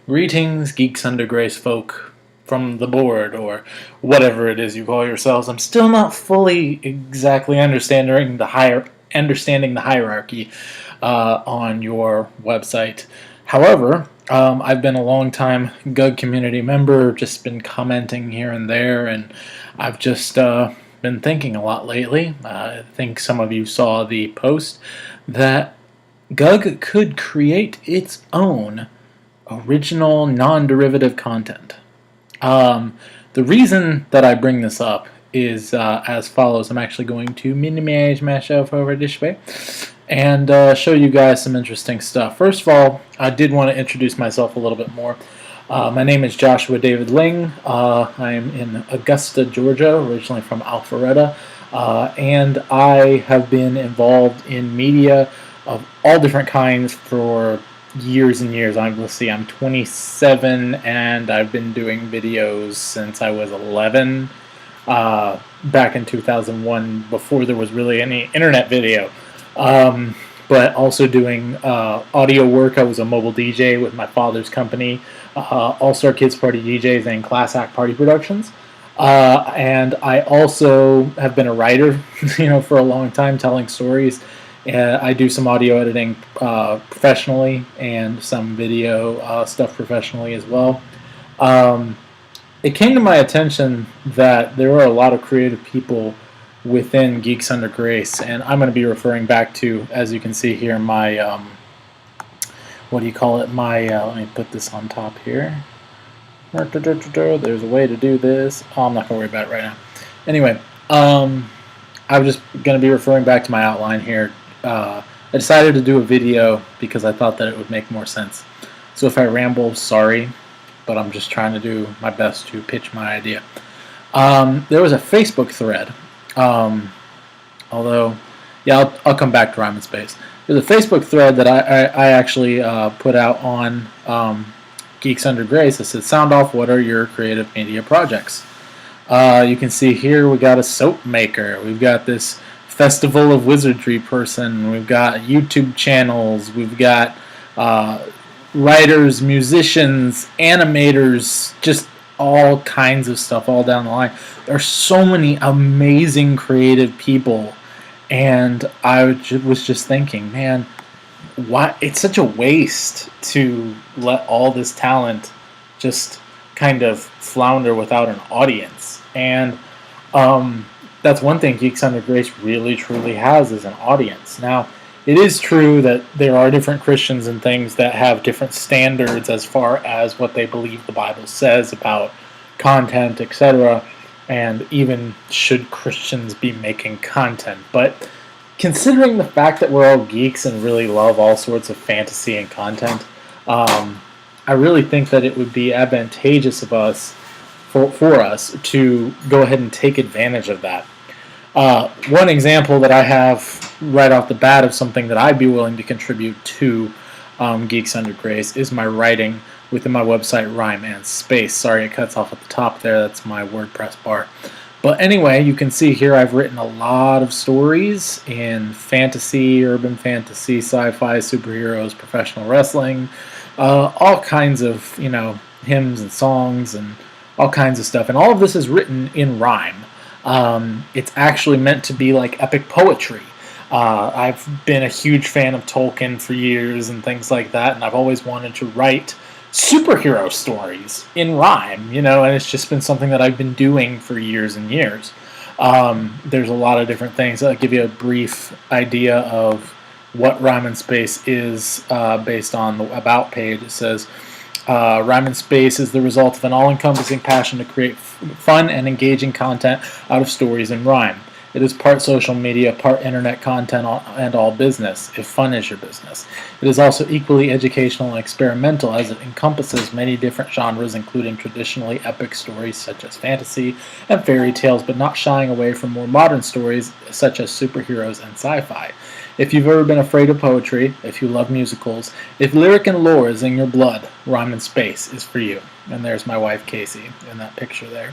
Greetings, Geeks Under Grace folk from the board, or whatever it is you call yourselves. I'm still not fully exactly understanding the hierarchy on your website. However, I've been a long time GUG community member, just been commenting here and there, and I've just been thinking a lot lately. I think some of you saw the post that GUG could create its own original non-derivative content. The reason that I bring this up is as follows. I'm actually going to minimize myself over this way and show you guys some interesting stuff. First of all, I did want to introduce myself a little bit more. My name is Joshua David Ling. I'm in Augusta, Georgia, originally from Alpharetta, and I have been involved in media of all different kinds for years and years. Let's see, I'm 27 and I've been doing videos since I was 11, back in 2001, before there was really any internet video. But also doing audio work. I was a mobile DJ with my father's company, All-Star Kids Party DJs and Class Act Party Productions. And I also have been a writer, for a long time, telling stories. I do some audio editing professionally and some video stuff professionally as well. It came to my attention that there are a lot of creative people within Geeks Under Grace, and I'm going to be referring back to, as you can see here, my, what do you call it, let me put this on top here. There's a way to do this. I'm not going to worry about it right now. Anyway, I'm just going to be referring back to my outline here. I decided to do a video because I thought that it would make more sense. So if I ramble, sorry, but I'm just trying to do my best to pitch my idea. There was a Facebook thread, although, yeah, I'll come back to Rhyme and Space. There's a Facebook thread that I actually put out on Geeks Under Grace that said, "Sound off, what are your creative media projects?" You can see here we got a soap maker, we've got this Festival of Wizardry person, we've got YouTube channels, we've got writers, musicians, animators, just all kinds of stuff all down the line. There are so many amazing creative people, and I was just thinking, man, why it's such a waste to let all this talent just kind of flounder without an audience. And that's one thing Geeks Under Grace really truly has, is an audience. Now, it is true that there are different Christians and things that have different standards as far as what they believe the Bible says about content, etc., and even should Christians be making content. But considering the fact that we're all geeks and really love all sorts of fantasy and content, I really think that it would be advantageous of us for us to go ahead and take advantage of that. One example that I have right off the bat of something that I'd be willing to contribute to Geeks Under Grace is my writing within my website, Rhyme and Space. Sorry, it cuts off at the top there. That's my WordPress bar. But anyway, you can see here I've written a lot of stories in fantasy, urban fantasy, sci-fi, superheroes, professional wrestling, all kinds of, hymns and songs and all kinds of stuff. And all of this is written in rhyme. It's actually meant to be like epic poetry. I've been a huge fan of Tolkien for years and things like that, and I've always wanted to write superhero stories in rhyme, and it's just been something that I've been doing for years and years. There's a lot of different things. I'll give you a brief idea of what Rhyme and Space is based on the About page. It says, Rhyme and Space is the result of an all-encompassing passion to create fun and engaging content out of stories in rhyme. It is part social media, part internet content, and all business, if fun is your business. It is also equally educational and experimental, as it encompasses many different genres, including traditionally epic stories such as fantasy and fairy tales, but not shying away from more modern stories such as superheroes and sci-fi. If you've ever been afraid of poetry, if you love musicals, if lyric and lore is in your blood, Rhyme and Space is for you. And there's my wife Casey in that picture there.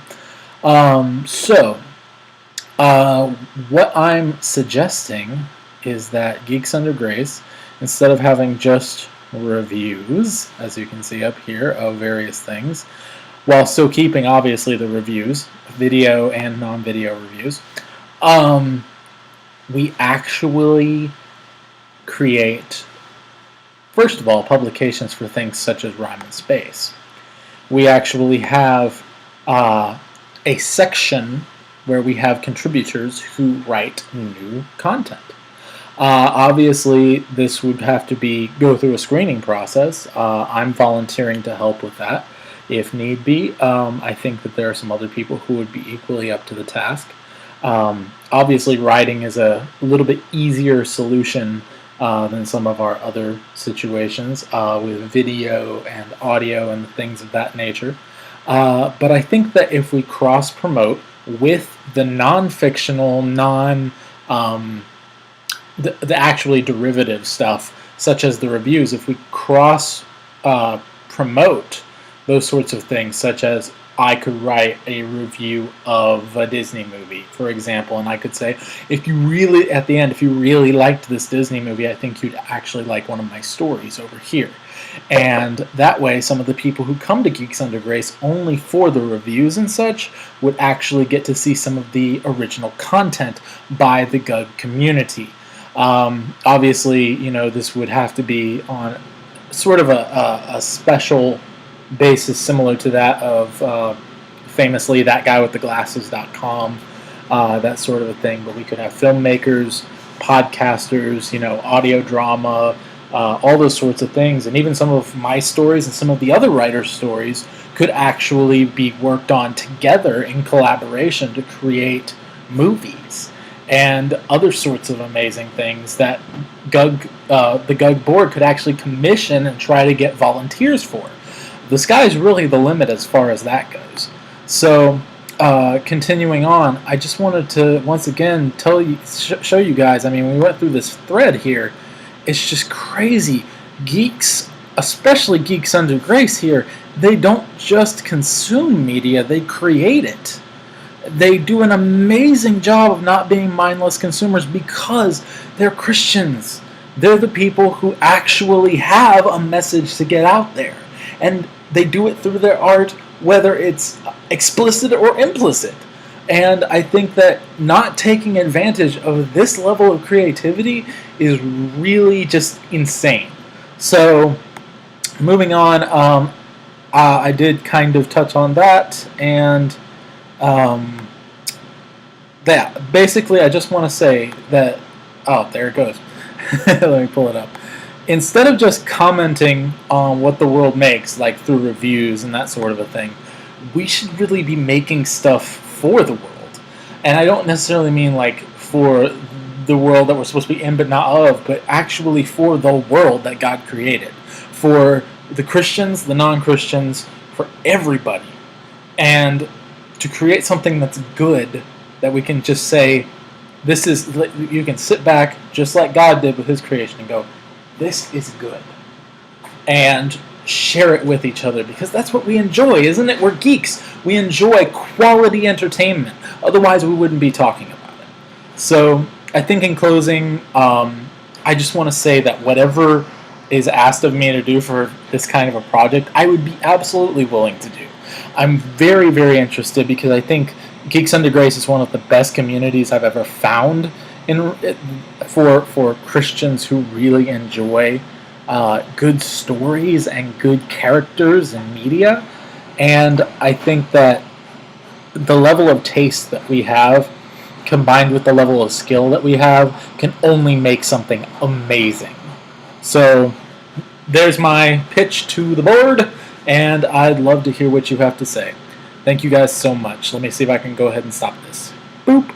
What I'm suggesting is that Geeks Under Grace, instead of having just reviews, as you can see up here, of various things, while still keeping, obviously, the reviews, video and non-video reviews. We actually create, first of all, publications for things such as Rhyme and Space. We actually have a section where we have contributors who write new content. Obviously, this would have to go through a screening process. I'm volunteering to help with that if need be. I think that there are some other people who would be equally up to the task. Obviously, writing is a little bit easier solution than some of our other situations with video and audio and things of that nature. But I think that if we cross-promote with the non-fictional, the actually derivative stuff, such as the reviews, if we cross-promote those sorts of things, such as I could write a review of a Disney movie, for example, and I could say, if you really liked this Disney movie, I think you'd actually like one of my stories over here. And that way, some of the people who come to Geeks Under Grace only for the reviews and such would actually get to see some of the original content by the GUG community. Obviously, this would have to be on sort of a special basis similar to that of famously thatguywiththeglasses.com, that sort of a thing. But we could have filmmakers, podcasters, audio drama, all those sorts of things. And even some of my stories and some of the other writers' stories could actually be worked on together in collaboration to create movies and other sorts of amazing things that the GUG board could actually commission and try to get volunteers for. The sky's really the limit as far as that goes. So, continuing on, I just wanted to once again show you guys. I mean, we went through this thread here. It's just crazy. Geeks, especially Geeks Under Grace here, they don't just consume media; they create it. They do an amazing job of not being mindless consumers because they're Christians. They're the people who actually have a message to get out there. And they do it through their art, whether it's explicit or implicit. And I think that not taking advantage of this level of creativity is really just insane. So, moving on, I did kind of touch on that, and basically I just want to say that, there it goes. Let me pull it up. Instead of just commenting on what the world makes, like through reviews and that sort of a thing, we should really be making stuff for the world. And I don't necessarily mean like for the world that we're supposed to be in but not of, but actually for the world that God created. For the Christians, the non-Christians, for everybody. And to create something that's good, that we can just say, you can sit back just like God did with his creation and go, this is good, and share it with each other, because that's what we enjoy, isn't it? We're geeks. We enjoy quality entertainment. Otherwise, we wouldn't be talking about it. So, I think in closing, I just want to say that whatever is asked of me to do for this kind of a project, I would be absolutely willing to do. I'm very, very interested because I think Geeks Under Grace is one of the best communities I've ever found for Christians who really enjoy good stories and good characters in media. And I think that the level of taste that we have, combined with the level of skill that we have, can only make something amazing. So there's my pitch to the board, and I'd love to hear what you have to say. Thank you guys so much. Let me see if I can go ahead and stop this. Boop.